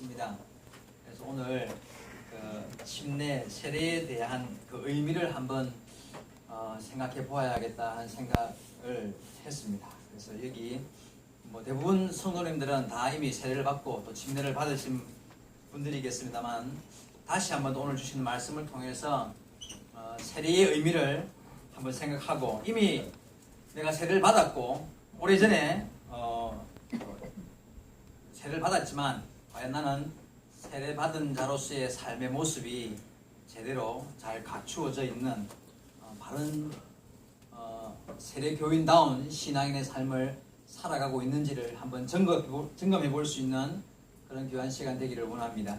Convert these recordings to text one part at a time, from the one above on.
있습니다. 그래서 오늘 그 침례 세례에 대한 그 의미를 한번 생각해 보아야겠다 하는 생각을 했습니다. 그래서 여기 뭐 대부분 성도님들은 다 이미 세례를 받고 또 침례를 받으신 분들이겠습니다만, 다시 한번 오늘 주시는 말씀을 통해서 세례의 의미를 한번 생각하고, 이미 내가 세례를 받았고 오래전에 세례를 받았지만 과연 나는 세례받은 자로서의 삶의 모습이 제대로 잘 갖추어져 있는 바른 세례교인다운 신앙인의 삶을 살아가고 있는지를 한번 점검해 볼 수 있는 그런 귀한 시간 되기를 원합니다.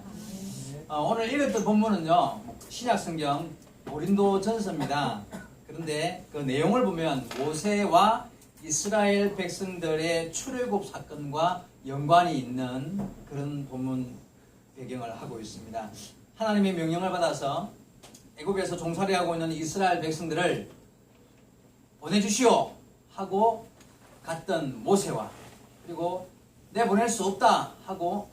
오늘 읽었던 본문은요, 신약성경 고린도전서입니다. 그런데 그 내용을 보면 모세와 이스라엘 백성들의 출애굽 사건과 연관이 있는 그런 본문 배경을 하고 있습니다. 하나님의 명령을 받아서 애굽에서 종살이하고 있는 이스라엘 백성들을 보내주시오 하고 갔던 모세와, 그리고 내보낼 수 없다 하고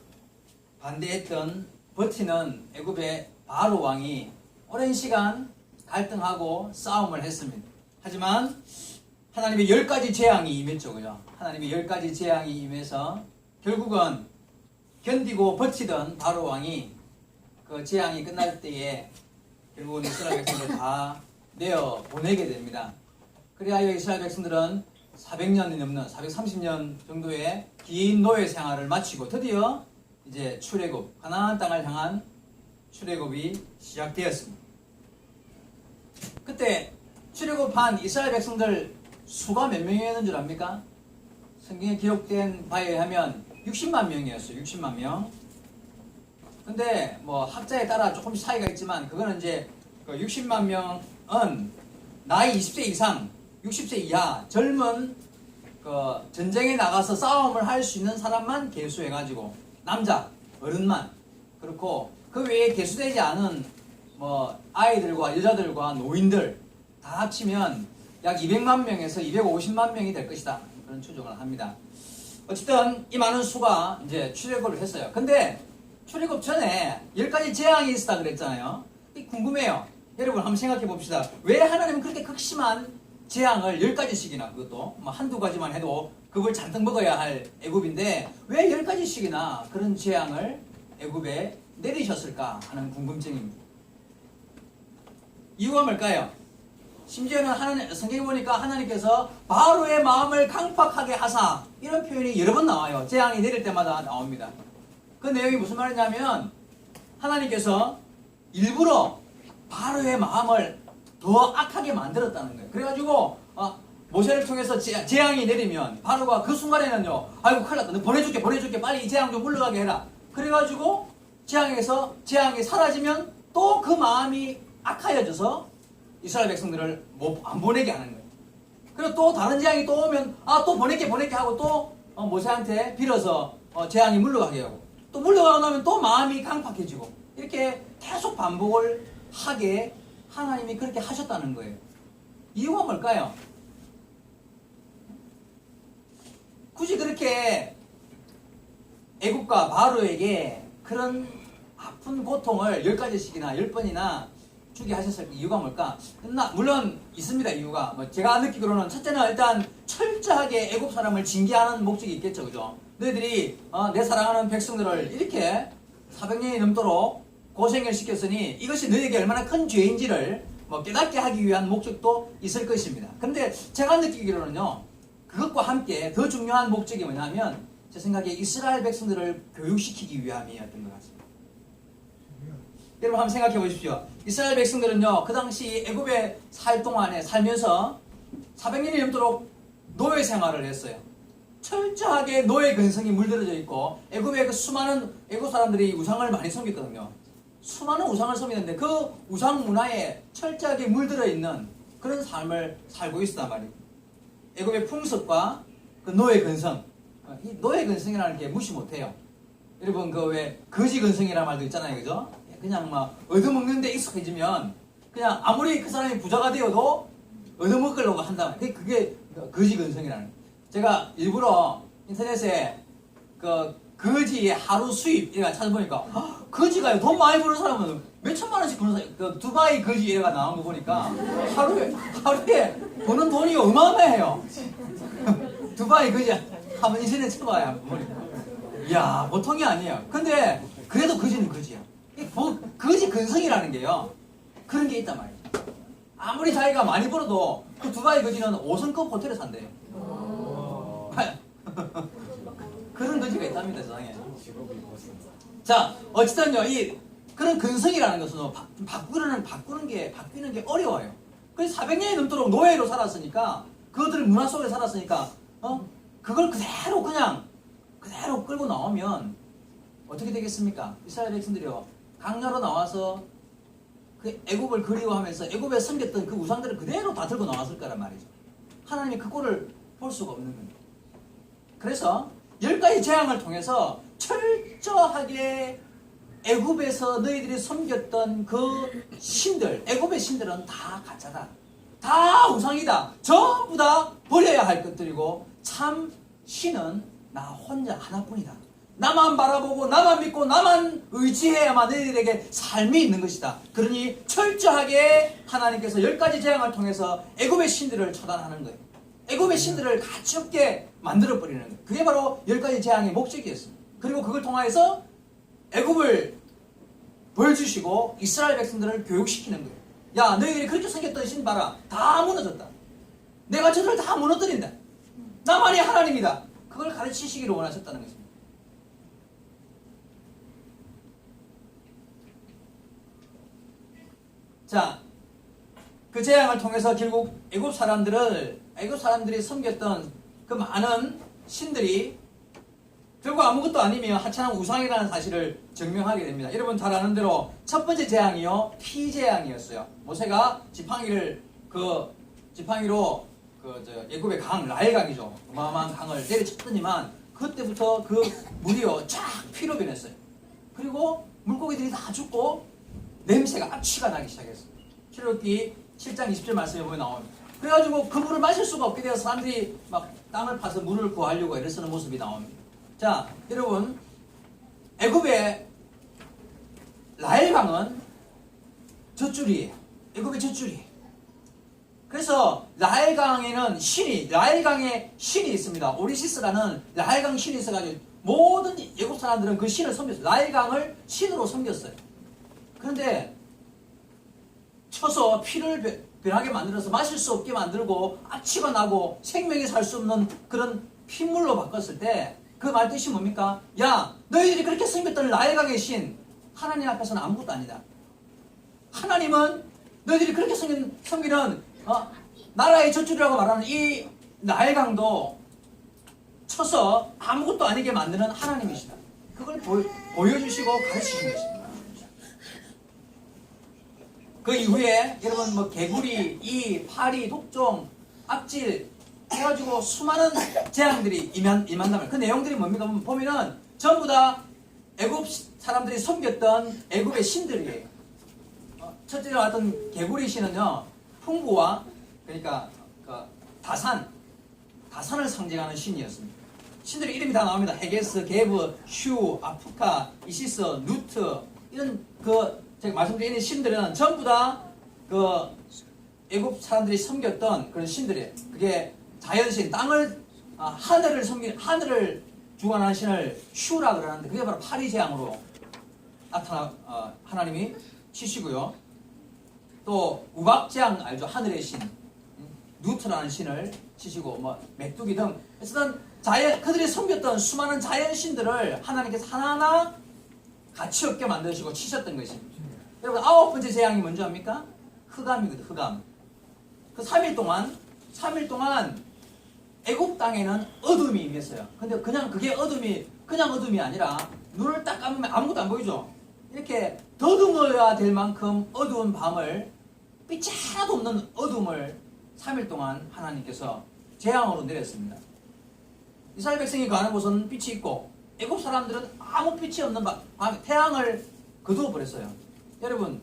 반대했던 버티는 애굽의 바로 왕이 오랜 시간 갈등하고 싸움을 했습니다. 하지만 하나님의 10가지 재앙이 임했죠. 그죠? 하나님의 10가지 재앙이 임해서 결국은 견디고 버티던 바로 왕이 그 재앙이 끝날 때에 결국은 이스라엘 백성들을 다 내어 보내게 됩니다. 그래야 이스라엘 백성들은 400년이 넘는 430년 정도의 긴 노예 생활을 마치고 드디어 이제 출애굽, 가나안 땅을 향한 출애굽이 시작되었습니다. 그때 출애굽한 이스라엘 백성들 수가 몇 명이었는 줄 압니까? 성경에 기록된 바에 의하면 60만 명이었어요. 60만 명. 근데 뭐 학자에 따라 조금 차이가 있지만, 그거는 이제 그 60만 명은 나이 20세 이상, 60세 이하 젊은 그 전쟁에 나가서 싸움을 할 수 있는 사람만 계수해가지고, 남자 어른만 그렇고, 그 외에 계수되지 않은 뭐 아이들과 여자들과 노인들 다 합치면 약 200만 명에서 250만 명이 될 것이다, 그런 추정을 합니다. 어쨌든 이 많은 수가 이제 출애굽을 했어요. 근데 출애굽 전에 10가지 재앙이 있었다 그랬잖아요. 궁금해요. 여러분 한번 생각해 봅시다. 왜 하나님은 그렇게 극심한 재앙을 10가지씩이나, 그것도 뭐 한두 가지만 해도 그걸 잔뜩 먹어야 할 애굽인데 왜 10가지씩이나 그런 재앙을 애굽에 내리셨을까 하는 궁금증입니다. 이유가 뭘까요? 심지어는 성경에 보니까 하나님께서 바로의 마음을 강팍하게 하사, 이런 표현이 여러 번 나와요. 재앙이 내릴 때마다 나옵니다. 그 내용이 무슨 말이냐면, 하나님께서 일부러 바로의 마음을 더 악하게 만들었다는 거예요. 그래가지고 모세를 통해서 재앙이 내리면 바로가 그 순간에는요, 아이고 큰일 났다, 너 보내줄게 빨리 이 재앙 좀 물러가게 해라. 그래가지고 재앙이 사라지면 또 그 마음이 악하여져서 이스라엘 백성들을 안 보내게 하는 거예요. 그리고 또 다른 재앙이 또 오면 또 보낼게 하고 또 모세한테 빌어서 재앙이 물러가게 하고, 또 물러가고 나면 또 마음이 강팍해지고, 이렇게 계속 반복을 하게 하나님이 그렇게 하셨다는 거예요. 이유가 뭘까요? 굳이 그렇게 애굽과 바로에게 그런 아픈 고통을 10가지씩이나 10번이나 주게 하셨을 이유가 뭘까? 물론 있습니다. 이유가 제가 느끼기로는, 첫째는 일단 철저하게 애굽 사람을 징계하는 목적이 있겠죠. 그죠? 너희들이 내 사랑하는 백성들을 이렇게 400년이 넘도록 고생을 시켰으니 이것이 너희에게 얼마나 큰 죄인지를 깨닫게 하기 위한 목적도 있을 것입니다. 근데 제가 느끼기로는요, 그것과 함께 더 중요한 목적이 뭐냐면, 제 생각에 이스라엘 백성들을 교육시키기 위함이었던 것 같습니다. 여러분 한번 생각해 보십시오. 이스라엘 백성들은요, 그 당시 애굽에 살면서 400년이 넘도록 노예 생활을 했어요. 철저하게 노예 근성이 물들어져 있고, 애굽의 그 수많은 애굽 사람들이 우상을 많이 섬겼거든요. 수많은 우상을 섬기는데 그 우상 문화에 철저하게 물들어 있는 그런 삶을 살고 있었단 말이에요. 애굽의 풍습과 그 노예 근성, 이 노예 근성이라는 게 무시 못해요. 여러분 그 왜 거지 근성이라는 말도 있잖아요, 그죠? 그냥 얻어먹는 데 익숙해지면 그냥 아무리 그 사람이 부자가 되어도 얻어먹으려고 한다. 그게 거지 근성이라는 거예요. 제가 일부러 인터넷에 그 거지의 하루 수입 이래가 찾아보니까 거지가 돈 많이 버는 사람은 몇 천만 원씩 버는 사람, 그 두바이 거지 이래가 나온 거 보니까 하루에 버는 돈이 어마어마해요. 두바이 거지 한번 인터넷 쳐봐야 보니까 이야 보통이 아니에요. 근데 그래도 거지는 거지야. 거지 근성이라는 게요 그런 게 있단 말이에요. 아무리 자기가 많이 벌어도 그 두바이 거지는 5성급 호텔에 산대요. 그런 거지가 있답니다, 세상에. 자, 어쨌든요, 그런 근성이라는 것은 바꾸는 게 어려워요. 그래서 400년이 넘도록 노예로 살았으니까, 그것들 문화 속에 살았으니까, 그걸 그대로 끌고 나오면, 어떻게 되겠습니까? 이스라엘 백성들이요, 강야로 나와서, 그 애굽을 그리워하면서 애굽에 섬겼던 그 우상들을 그대로 다 들고 나왔을 거란 말이죠. 하나님이 그 꼴을 볼 수가 없는 겁니다. 그래서 10가지 재앙을 통해서 철저하게 애굽에서 너희들이 섬겼던 그 신들, 애굽의 신들은 다 가짜다. 다 우상이다. 전부 다 버려야 할 것들이고 참 신은 나 혼자 하나뿐이다. 나만 바라보고 나만 믿고 나만 의지해야만 너희들에게 삶이 있는 것이다. 그러니 철저하게 하나님께서 10가지 재앙을 통해서 애굽의 신들을 처단하는 거예요. 애굽의 신들을 가치없게 만들어버리는 거예요. 그게 바로 10가지 재앙의 목적이었습니다. 그리고 그걸 통하여서 애굽을 보여주시고 이스라엘 백성들을 교육시키는 거예요. 야 너희들이 그렇게 생겼던 신 봐라. 다 무너졌다. 내가 저들을 다 무너뜨린다. 나만이 하나님이다. 그걸 가르치시기를 원하셨다는 것입니다. 자, 그 재앙을 통해서 결국 애굽 사람들이 섬겼던 그 많은 신들이 결국 아무것도 아니며 하찮은 우상이라는 사실을 증명하게 됩니다. 여러분 잘 아는 대로 첫 번째 재앙이요 피재앙이었어요. 모세가 지팡이로 애굽의 강 라헬강이죠. 어마어마한 강을 내리쳤더니만 그때부터 그 물이요 쫙 피로 변했어요. 그리고 물고기들이 다 죽고 냄새가 악취가 나기 시작했어요. 출애굽기 7장 20절 말씀에 보면 나옵니다. 그래가지고 그 물을 마실 수가 없게 되어서 사람들이 막 땅을 파서 물을 구하려고 애쓰는 모습이 나옵니다. 자, 여러분 애굽의 라헬강은 젖줄이에요. 애굽의 젖줄이에요. 그래서 라헬강의 신이 있습니다. 오리시스라는 라헬강 신이 있어가지고 모든 애굽 사람들은 그 신을 섬겼어요. 라헬강을 신으로 섬겼어요. 그런데 쳐서 피를 변하게 만들어서 마실 수 없게 만들고 악취가 나고 생명이 살 수 없는 그런 핏물로 바꿨을 때 그 말 뜻이 뭡니까? 야 너희들이 그렇게 섬겼던 라헬강의 신 하나님 앞에서는 아무것도 아니다. 하나님은 너희들이 그렇게 섬기는 나라의 젖줄이라고 말하는 이 라헬강도 쳐서 아무것도 아니게 만드는 하나님이시다. 그걸 보여주시고 가르치신 것입니다. 그 이후에 여러분 뭐 개구리, 이, 파리, 독종, 악질 해가지고 수많은 재앙들이 임한다면 그 내용들이 뭡니까? 보면은 전부 다 애굽 사람들이 섬겼던 애굽의 신들이에요. 첫째로 왔던 개구리 신은요 풍부와 그러니까 다산을 상징하는 신이었습니다. 신들의 이름이 다 나옵니다. 헤게스, 게브, 슈, 아프카, 이시스, 누트 이런 제가 말씀드린 신들은 전부 다 애굽 사람들이 섬겼던 그런 신들이에요. 그게 자연신, 하늘을 주관하는 신을 슈라 그러는데 그게 바로 파리재앙으로 하나님이 치시고요. 또 우박재앙 알죠? 하늘의 신, 누트라는 신을 치시고 메뚜기 등 그들이 섬겼던 수많은 자연신들을 하나님께서 하나하나 가치 없게 만드시고 치셨던 것입니다. 여러분 9번째 재앙이 뭔지 압니까? 흑암이거든. 흑암. 그 3일 동안 애굽 땅에는 어둠이 임했어요. 근데 그게 어둠이 아니라 눈을 딱 감으면 아무것도 안 보이죠. 이렇게 더듬어야 될 만큼 어두운 밤을 빛이 하나도 없는 어둠을 3일 동안 하나님께서 재앙으로 내렸습니다. 이스라엘 백성이 가는 곳은 빛이 있고 애굽 사람들은 아무 빛이 없는 밤 태양을 거두어 버렸어요. 여러분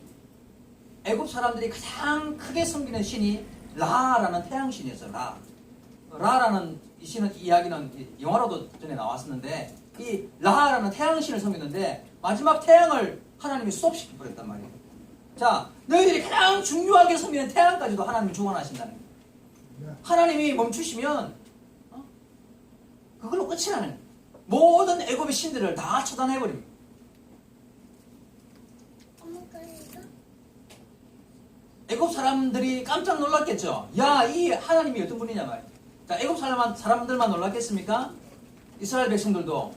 애굽 사람들이 가장 크게 섬기는 신이 라라는 태양신이었어요. 라라는 이 신은 이야기는 영화로도 전에 나왔었는데 이 라하라는 태양신을 섬겼는데 마지막 태양을 하나님이 스톱시켜 버렸단 말이에요. 자, 너희들이 가장 중요하게 섬기는 태양까지도 하나님이 주관하신다는 거예요. 하나님이 멈추시면 그걸로 끝이 나는 거예요. 모든 애굽의 신들을 다 처단해버립니다. 애굽 사람들이 깜짝 놀랐겠죠. 야, 이 하나님이 어떤 분이냐 말이에요. 자, 애굽 사람들만 놀랐겠습니까? 이스라엘 백성들도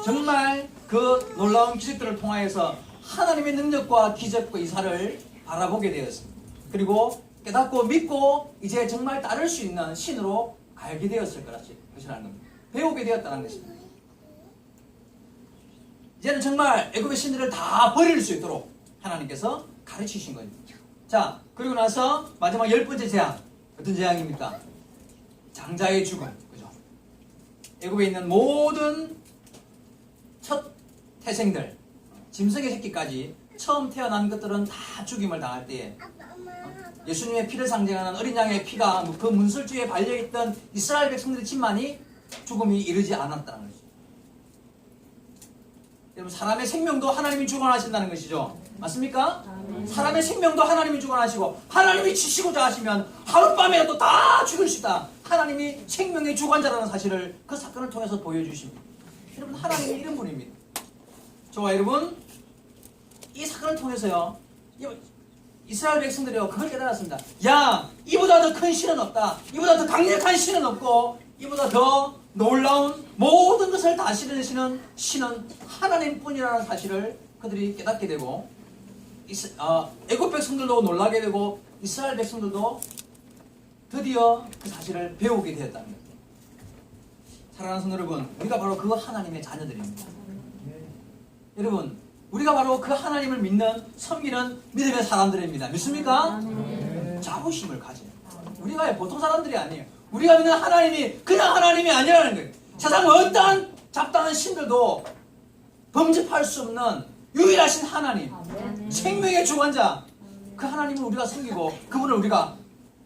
정말 그 놀라운 기적들을 통하여서 하나님의 능력과 기적과 이사를 바라보게 되었습니다. 그리고 깨닫고 믿고 이제 정말 따를 수 있는 신으로 알게 되었을 것이라는 겁니다. 배우게 되었다는 것입니다. 이제는 정말 애굽의 신들을 다 버릴 수 있도록 하나님께서 가르치신 거죠. 자, 그리고 나서 마지막 10번째 재앙. 어떤 재앙입니까? 장자의 죽음. 그죠? 애굽에 있는 모든 첫 태생들, 짐승의 새끼까지 처음 태어난 것들은 다 죽임을 당할 때에 예수님의 피를 상징하는 어린 양의 피가 그 문설주에 발려있던 이스라엘 백성들의 집만이 죽음이 이르지 않았다는 것이죠. 여러분, 사람의 생명도 하나님이 주관하신다는 것이죠. 맞습니까? 사람의 생명도 하나님이 주관하시고 하나님이 치시고자 하시면 하룻밤에라도 다 죽일 수 있다. 하나님이 생명의 주관자라는 사실을 그 사건을 통해서 보여주십니다. 여러분, 하나님이 이런 분입니다. 저와 여러분, 이 사건을 통해서요, 이스라엘 백성들이요, 그걸 깨달았습니다. 야, 이보다 더 큰 신은 없다. 이보다 더 강력한 신은 없고 이보다 더 놀라운 모든 것을 다스리시는 신은 하나님뿐이라는 사실을 그들이 깨닫게 되고, 애굽 백성들도 놀라게 되고 이스라엘 백성들도 드디어 그 사실을 배우게 되었다는 겁니다. 사랑하는 성도 여러분, 우리가 바로 그 하나님의 자녀들입니다. 여러분, 우리가 바로 그 하나님을 믿는, 섬기는 믿음의 사람들입니다. 믿습니까? 자부심을 가져요. 우리가 보통 사람들이 아니에요. 우리가 믿는 하나님이 그냥 하나님이 아니라는 거예요. 세상 어떠한 잡다한 신들도 범접할 수 없는 유일하신 하나님, 생명의 주관자, 그 하나님을 우리가 섬기고 그분을 우리가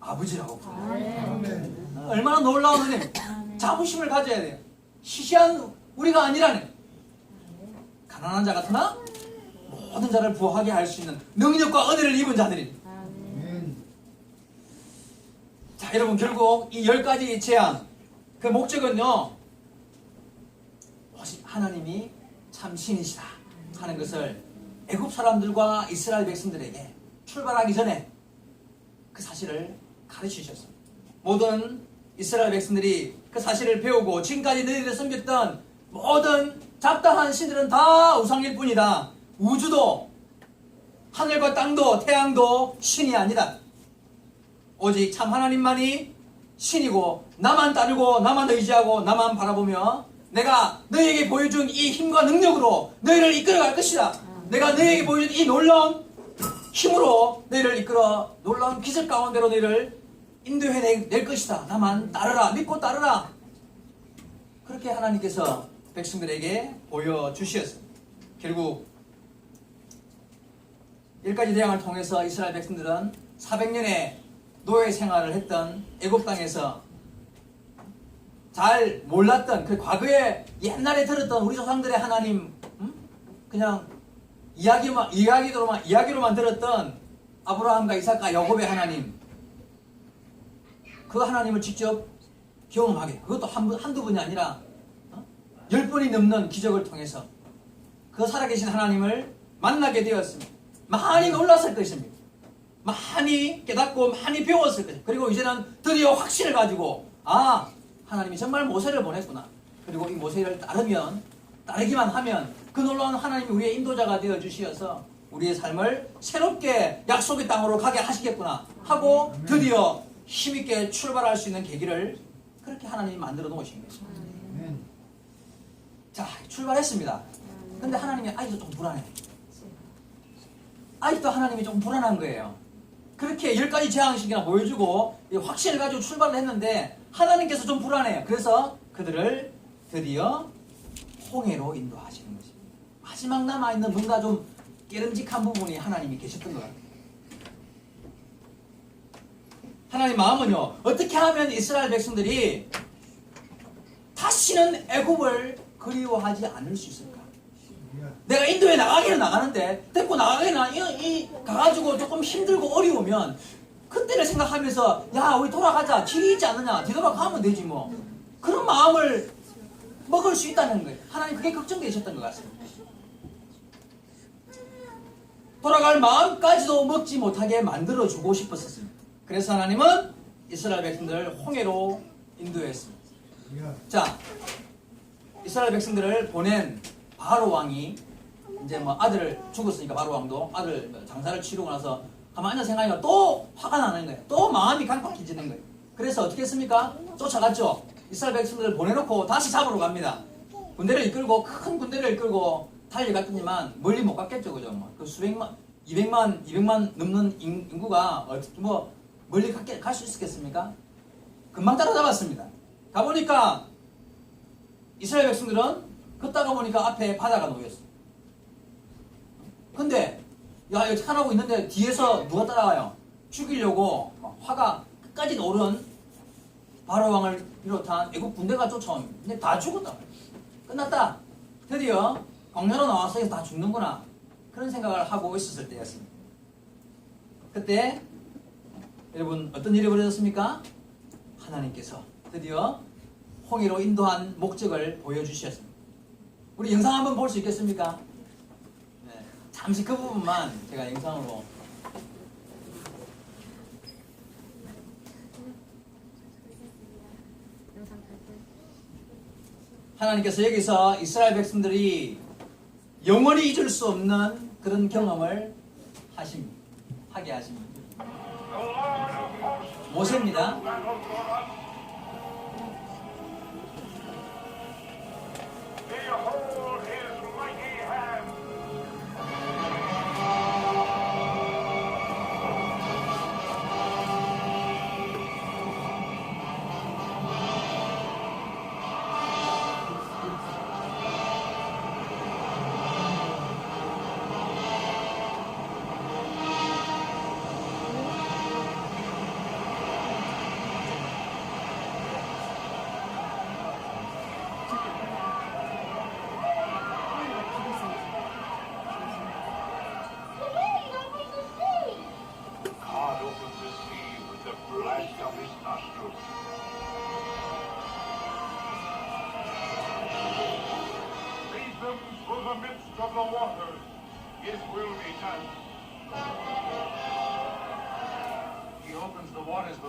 아버지라고 부르요. 얼마나 놀라운 은혜. 자부심을 가져야 돼요. 시시한 우리가 아니라는, 가난한 자 같으나 모든 자를 부하게 할 수 있는 능력과 은혜를 입은 자들입니다. 자, 여러분, 결국 이 10가지 재앙, 그 목적은요, 하나님이 참 신이시다 하는 것을 애굽 사람들과 이스라엘 백성들에게 출발하기 전에 그 사실을 가르치셨습니다. 모든 이스라엘 백성들이 그 사실을 배우고 지금까지 너희들이 섬겼던 모든 잡다한 신들은 다 우상일 뿐이다. 우주도 하늘과 땅도 태양도 신이 아니다. 오직 참 하나님만이 신이고 나만 따르고 나만 의지하고 나만 바라보며 내가 너희에게 보여준 이 힘과 능력으로 너희를 이끌어갈 것이다. 내가 너희에게 보여준 이 놀라운 힘으로 너희를 이끌어 놀라운 기적 가운데로 너희를 인도해낼 것이다. 나만 따르라. 믿고 따르라. 그렇게 하나님께서 백성들에게 보여주셨습니다. 결국 10가지 재앙을 통해서 이스라엘 백성들은 400년의 노예 생활을 했던 애굽 땅에서 잘 몰랐던 그 과거에 옛날에 들었던 우리 조상들의 하나님, 그냥 이야기로만 들었던 아브라함과 이삭과 야곱의 하나님, 그 하나님을 직접 경험하게, 그것도 한두 번이 아니라 10번이 넘는 기적을 통해서 그 살아계신 하나님을 만나게 되었습니다. 많이 놀랐을 것입니다. 많이 깨닫고 많이 배웠을 것입니다. 그리고 이제는 드디어 확신을 가지고 하나님이 정말 모세를 보냈구나. 그리고 이 모세를 따르기만 하면 그 놀라운 하나님이 우리의 인도자가 되어 주시어서 우리의 삶을 새롭게 약속의 땅으로 가게 하시겠구나 하고 드디어 힘있게 출발할 수 있는 계기를 그렇게 하나님이 만들어 놓으신 것입니다. 자, 출발했습니다. 근데 하나님이 아직도 좀 불안해. 아직도 하나님이 좀 불안한 거예요. 그렇게 10가지 재앙식이나 보여주고 확신을 가지고 출발을 했는데 하나님께서 좀 불안해요. 그래서 그들을 드디어 홍해로 인도하시는 것입니다. 마지막 남아있는 뭔가 좀 깨름직한 부분이 하나님이 계셨던 것 같아요. 하나님 마음은요, 어떻게 하면 이스라엘 백성들이 다시는 애굽을 그리워하지 않을 수 있을까? 내가 인도에 나가기는 나가는데 데리고 나가기는 가가지고 조금 힘들고 어려우면 그때를 생각하면서 야 우리 돌아가자 길이 있지 않느냐 뒤돌아가면 되지 뭐 그런 마음을 먹을 수 있다는 거예요. 하나님 그게 걱정되셨던 것 같습니다. 돌아갈 마음까지도 먹지 못하게 만들어주고 싶었습니다. 그래서 하나님은 이스라엘 백성들을 홍해로 인도했습니다. 자, 이스라엘 백성들을 보낸 바로 왕이 이제 뭐 아들을 죽었으니까 바로 왕도 아들 장사를 치르고 나서 가만히 앉아 생각하니까 또 화가 나는 거예요. 또 마음이 강팍해지는 거예요. 그래서 어떻게 했습니까? 쫓아갔죠. 이스라엘 백성들을 보내놓고 다시 잡으러 갑니다. 군대를 이끌고 큰 군대를 이끌고 달려갔더니만 멀리 못 갔겠죠, 그죠? 그 수백만, 200만 넘는 인구가 뭐 멀리 갈 수 있었겠습니까? 금방 따라잡았습니다. 가보니까 이스라엘 백성들은 걷다가 보니까 앞에 바다가 놓였어. 근데 야 이거 탄하고 있는데 뒤에서 누가 따라와요? 죽이려고 막 화가 끝까지 오른 바로 왕을 비롯한 애국 군대가 쫓아옵니다. 근데 다 죽었다. 끝났다. 드디어 광야로 나와서 다 죽는구나. 그런 생각을 하고 있었을 때였습니다. 그때 여러분 어떤 일이 벌어졌습니까? 하나님께서 드디어 홍해로 인도한 목적을 보여주셨습니다. 우리 영상 한번 볼 수 있겠습니까? 네, 잠시 그 부분만 제가 영상으로 하나님께서 여기서 이스라엘 백성들이 영원히 잊을 수 없는 그런 경험을 하게 하십니다. 모세입니다.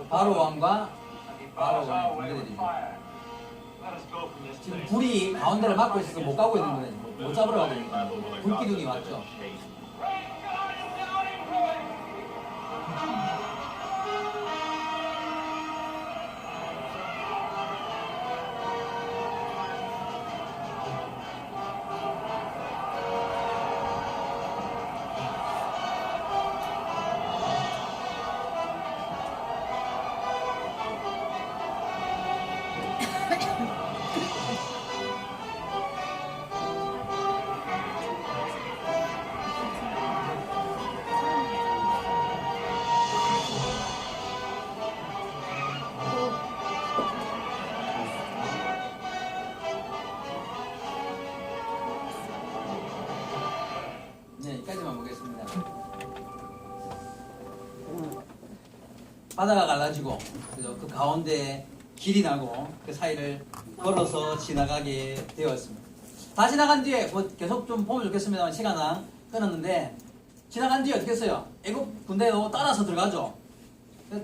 바로 왕과 바로 왕의 군대들이죠. 지금 불이 가운데를 막고 있어서 못 가고 있는 거예요. 못 잡으러 가고 있는 거예요. 불기둥이 왔죠. 네, 여기까지만 보겠습니다. 바다가 갈라지고 그 가운데 길이 나고 그 사이를 걸어서 지나가게 되었습니다. 다 지나간 뒤에 뭐 계속 좀 보면 좋겠습니다만 시간은 끊었는데 지나간 뒤에 어떻게 했어요? 애국 군대도 따라서 들어가죠.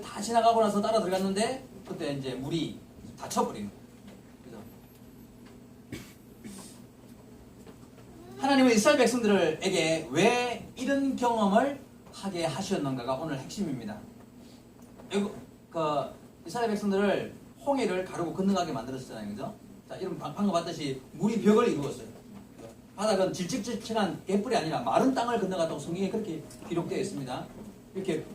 다 지나가고 나서 따라 들어갔는데 그때 이제 물이 닫혀버리는 거예요. 하나님은 이스라엘 백성들에게 왜 이런 경험을 하게 하셨는가가 오늘 핵심입니다. 이스라엘 백성들을 홍해를 가르고 건너가게 만들었잖아요, 그죠? 자, 이런 방금 봤듯이 물이 벽을 이루었어요. 바닥은 질직질직한 개뿔이 아니라 마른 땅을 건너갔다고 성경에 그렇게 기록되어 있습니다. 이렇게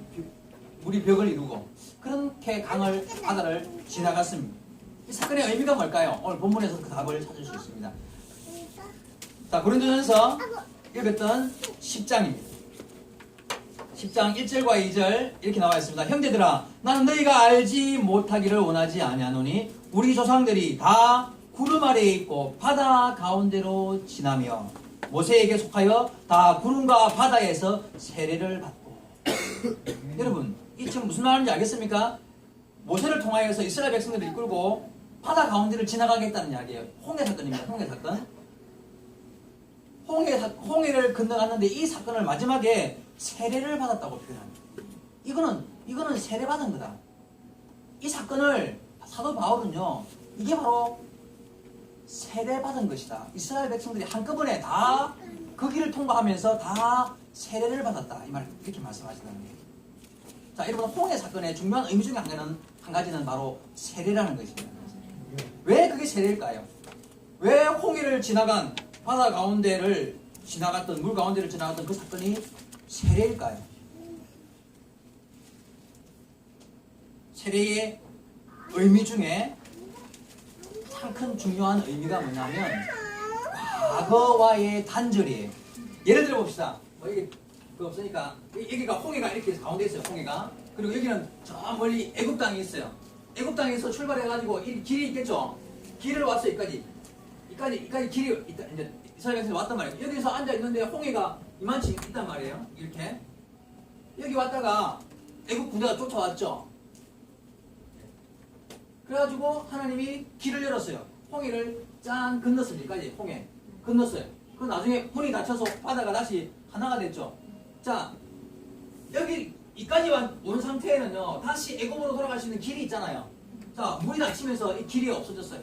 물이 벽을 이루고 그렇게 바다를 지나갔습니다. 이 사건의 의미가 뭘까요? 오늘 본문에서 그 답을 찾을 수 있습니다. 자, 고린도전서 읽었던 10장입니다. 10장 1절과 2절 이렇게 나와 있습니다. 형제들아, 나는 너희가 알지 못하기를 원하지 아니하노니 우리 조상들이 다 구름 아래에 있고 바다 가운데로 지나며 모세에게 속하여 다 구름과 바다에서 세례를 받고. 여러분, 이 지금 무슨 말인지 알겠습니까? 모세를 통하여서 이스라엘 백성들을 이끌고 바다 가운데를 지나가겠다는 이야기예요. 홍해 사건입니다. 홍해 사건. 홍해를 건너갔는데 이 사건을 마지막에 세례를 받았다고 표현합니다. 이거는 세례받은 거다. 이 사건을 사도 바울은요, 이게 바로 세례받은 것이다. 이스라엘 백성들이 한꺼번에 다 그 길을 통과하면서 다 세례를 받았다. 이 말 이렇게 말씀하신다는 거예요. 자, 여러분, 홍해 사건의 중요한 의미 중에 한 가지는 바로 세례라는 것입니다. 왜 그게 세례일까요? 왜 홍해를 지나간 바다 가운데를 지나갔던 물 가운데를 지나갔던 그 사건이 세례일까요? 세례의 의미 중에 참 큰 중요한 의미가 뭐냐면 과거와의 단절이에요. 예를 들어 봅시다. 여기 그 없으니까 여기가 홍해가 이렇게 가운데 있어요. 홍해가. 그리고 여기는 저 멀리 애굽 땅이 있어요. 애굽 땅에서 출발해가지고 이 길이 있겠죠. 길을 왔어 여기까지 길이 있다. 이제 이스라엘에서 왔단 말이에요. 여기서 앉아 있는데 홍해가 이만치 있단 말이에요. 이렇게 여기 왔다가 애굽 군대가 쫓아왔죠. 그래가지고 하나님이 길을 열었어요. 홍해를 짠 건넜습니다. 여기까지 홍해 건넜어요. 그 나중에 문이 닫혀서 바다가 다시 하나가 됐죠. 자, 여기 이까지 온 상태에는요, 다시 애굽으로 돌아갈 수 있는 길이 있잖아요. 자, 물이 닫히면서 이 길이 없어졌어요.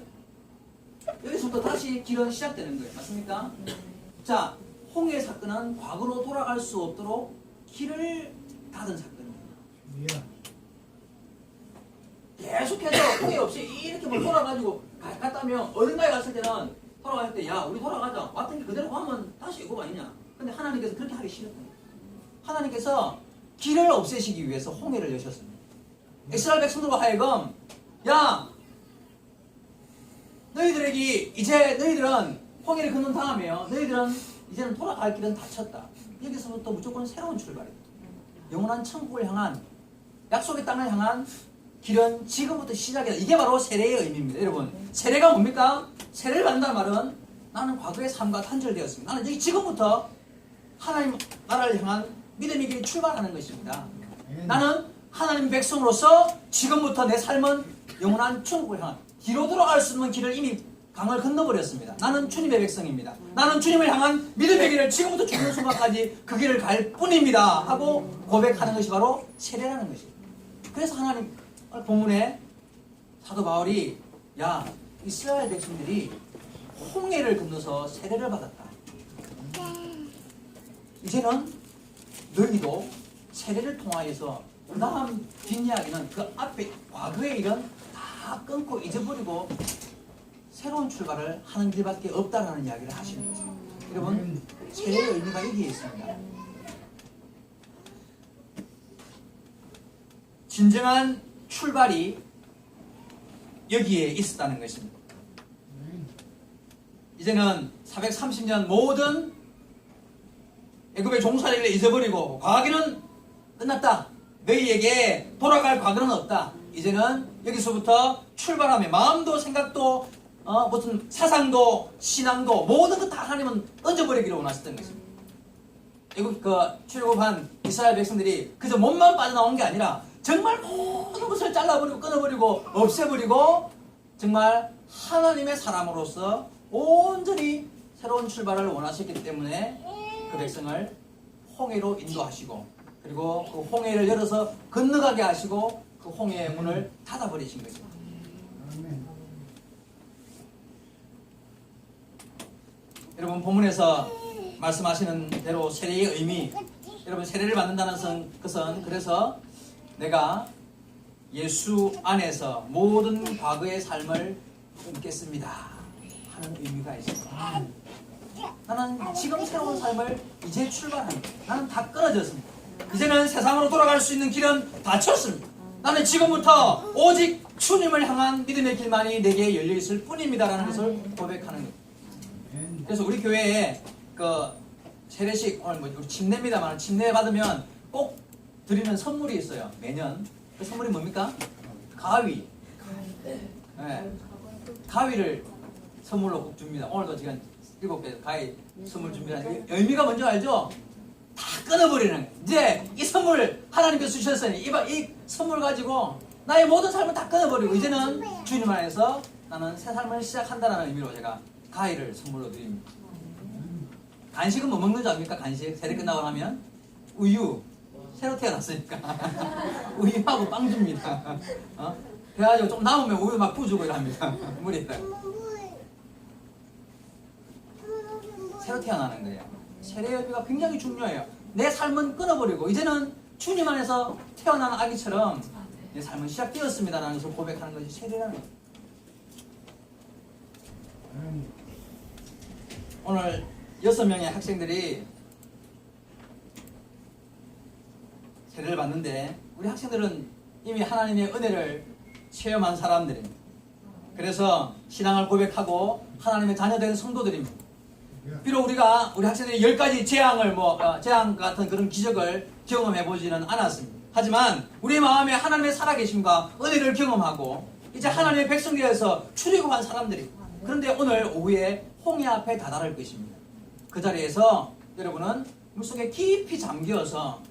여기서부터 다시 길은 시작되는 거예요. 맞습니까? 자, 홍해 사건은 과거로 돌아갈 수 없도록 길을 닫은 사건입니다. 계속해서 홍해 없이 이렇게 뭘 돌아가지고 갔다면 어딘가에 갔을 때는 돌아갈 때, 야, 우리 돌아가자. 왔던 길 그대로 가면 다시 애굽 아니냐. 근데 하나님께서 그렇게 하기 싫었던 거예요. 하나님께서 길을 없애시기 위해서 홍해를 여셨습니다. 이스라엘 백성들과 하여금, 야, 너희들에게 이제 너희들은 홍해를 건넌 다음에요. 너희들은 이제는 돌아갈 길은 닫혔다. 여기서부터 무조건 새로운 출발이다. 영원한 천국을 향한, 약속의 땅을 향한 길은 지금부터 시작이다. 이게 바로 세례의 의미입니다. 여러분, 세례가 뭡니까? 세례를 받는다는 말은 나는 과거의 삶과 단절되었습니다. 나는 여기 지금부터 하나님 나라를 향한 믿음의 길이 출발하는 것입니다. 나는 하나님 백성으로서 지금부터 내 삶은 영원한 천국을 향한, 뒤로 돌아갈 수 없는 길을 이미 강을 건너버렸습니다. 나는 주님의 백성입니다. 나는 주님을 향한 믿음의 길을 지금부터 죽는 순간까지 그 길을 갈 뿐입니다 하고 고백하는 것이 바로 세례라는 것입니다. 그래서 하나님 본문에 사도 바울이, 야, 이스라엘 백성들이 홍해를 건너서 세례를 받았다. 이제는 너희도 세례를 통하여서 그 다음 뒷이야기는 그 앞에 과거의 일은 다 끊고 잊어버리고 새로운 출발을 하는 길밖에 없다라는 이야기를 하시는 거죠. 여러분, 세례의 의미가 여기에 있습니다. 진정한 출발이 여기에 있었다는 것입니다. 이제는 430년 모든 애굽의 종살이를 잊어버리고 과거는 끝났다. 너희에게 돌아갈 과거는 없다. 이제는 여기서부터 출발하며 마음도 생각도 무슨 사상도 신앙도 모든 것 다 하나님은 던져버리기를 원하셨던 것입니다. 애굽 출애굽한 이스라엘 백성들이 그저 몸만 빠져나온 게 아니라 정말 모든 것을 잘라버리고 끊어버리고 없애버리고 정말 하나님의 사람으로서 온전히 새로운 출발을 원하셨기 때문에 그 백성을 홍해로 인도하시고 그리고 그 홍해를 열어서 건너가게 하시고 그 홍해의 문을 닫아버리신 거죠. 여러분, 본문에서 말씀하시는 대로 세례의 의미, 여러분, 세례를 받는다는 것은 그래서 내가 예수 안에서 모든 과거의 삶을 끊겠습니다 하는 의미가 있습니다. 나는 지금 새로운 삶을 이제 출발합니다. 나는 다 끊어졌습니다. 이제는 세상으로 돌아갈 수 있는 길은 닫혔습니다. 나는 지금부터 오직 주님을 향한 믿음의 길만이 내게 열려있을 뿐입니다라는 것을 고백하는 거예요. 그래서 우리 교회에 세례식, 오늘 우리 침례입니다만, 침례 받으면 꼭 드리는 선물이 있어요. 매년. 그 선물이 뭡니까? 가위. 네. 가위를 선물로 꼭 줍니다. 오늘도 지금 7개 가위 선물 준비하는 의미가 뭔지 알죠? 다 끊어버리는 거예요. 이제 이 선물 하나님께서 주셨으니 이 선물 가지고 나의 모든 삶을 다 끊어버리고 이제는 주님 안에서 나는 새 삶을 시작한다는 의미로 제가 가위를 선물로 드립니다. 간식은 뭐 먹는 줄 압니까? 간식 세례 끝나고 나면 우유 새로 태어났으니까 우유하고 빵 줍니다. 그래가지고 좀 남으면 우유 막 부어주고 이럽니다. 물에다 새로 태어나는 거예요. 세례 열매가 굉장히 중요해요. 내 삶은 끊어버리고 이제는 주님 안에서 태어난 아기처럼 내 삶은 시작되었습니다라는 것을 고백하는 것이 세례라는 거예요. 오늘 6명의 학생들이 세례를 받는데 우리 학생들은 이미 하나님의 은혜를 체험한 사람들입니다. 그래서 신앙을 고백하고 하나님의 자녀된 성도들입니다. 비록 우리 학생들이 10가지 재앙 같은 그런 기적을 경험해보지는 않았습니다. 하지만 우리 마음에 하나님의 살아계심과 은혜를 경험하고 이제 하나님의 백성되어서 출애굽한 사람들이 그런데 오늘 오후에 홍해 앞에 다다를 것입니다. 그 자리에서 여러분은 물속에 깊이 잠겨서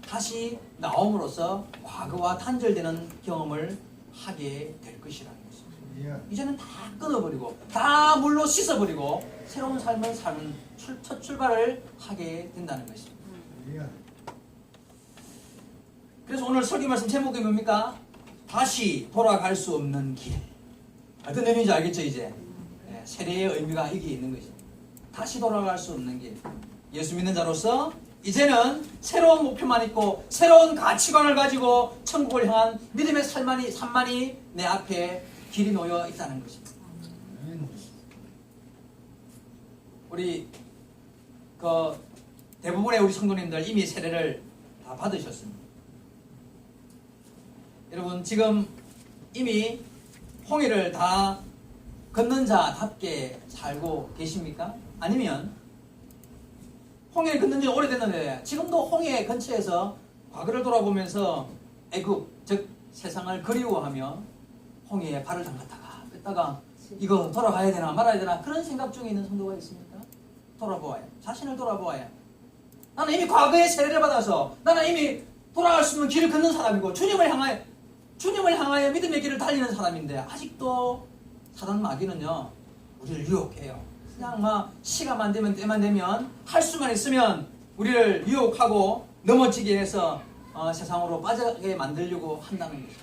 다시 나옴으로써 과거와 단절되는 경험을 하게 될 것이라는 것입니다. 이제는 다 끊어버리고 다 물로 씻어버리고 새로운 삶을 사는 첫 출발을 하게 된다는 것입니다. 그래서 오늘 설교 말씀 제목이 뭡니까? 다시 돌아갈 수 없는 길. 어떤 의미인지 알겠죠 이제? 세례의 의미가 여기에 있는 것입니다. 다시 돌아갈 수 없는 길. 예수 믿는 자로서 이제는 새로운 목표만 있고 새로운 가치관을 가지고 천국을 향한 믿음의 삶만이 내 앞에 길이 놓여 있다는 것입니다. 우리 대부분의 우리 성도님들 이미 세례를 다 받으셨습니다. 여러분 지금 이미 홍해를 다 걷는 자답게 살고 계십니까? 아니면 홍해를 걷는 지 오래됐는데 지금도 홍해 근처에서 과거를 돌아보면서 애굽 즉 세상을 그리워하며 홍해에 발을 담갔다가 뺐다가 이거 돌아가야 되나 말아야 되나 그런 생각 중에 있는 성도가 있습니까? 돌아보아요. 자신을 돌아보아요. 나는 이미 과거에 세례를 받아서 나는 이미 돌아갈 수 있는 길을 걷는 사람이고 주님을 향하여 믿음의 길을 달리는 사람인데 아직도 사단 마귀는요 우리를 유혹해요. 그냥 시간만 되면 때만 되면 할 수만 있으면 우리를 유혹하고 넘어지게 해서 세상으로 빠져게 만들려고 한다는 거죠.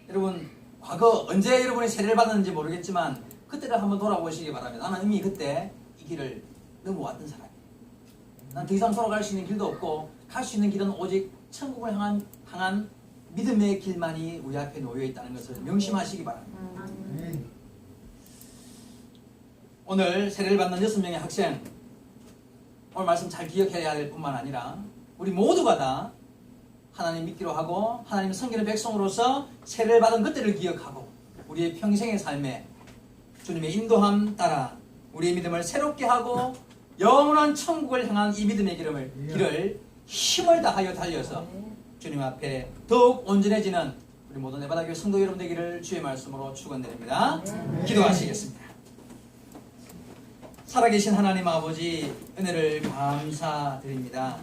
여러분 과거 언제 여러분이 세례를 받았는지 모르겠지만 그때를 한번 돌아보시기 바랍니다. 나는 이미 그때 이 길을 넘어왔던 사람이에요. 난 더 이상 돌아갈 수 있는 길도 없고 갈 수 있는 길은 오직 천국을 향한 믿음의 길만이 우리 앞에 놓여 있다는 것을 명심하시기 바랍니다. 오늘 세례를 받는 6명의 학생 오늘 말씀 잘 기억해야 될 뿐만 아니라 우리 모두가 다 하나님 믿기로 하고 하나님 섬기는 백성으로서 세례를 받은 그때를 기억하고 우리의 평생의 삶에 주님의 인도함 따라 우리의 믿음을 새롭게 하고 영원한 천국을 향한 이 믿음의 길을 힘을 다하여 달려서 주님 앞에 더욱 온전해지는 우리 모든 내바다교회 성도 여러분 되기를 주의 말씀으로 축원드립니다. 기도하시겠습니다. 살아계신 하나님 아버지 은혜를 감사드립니다.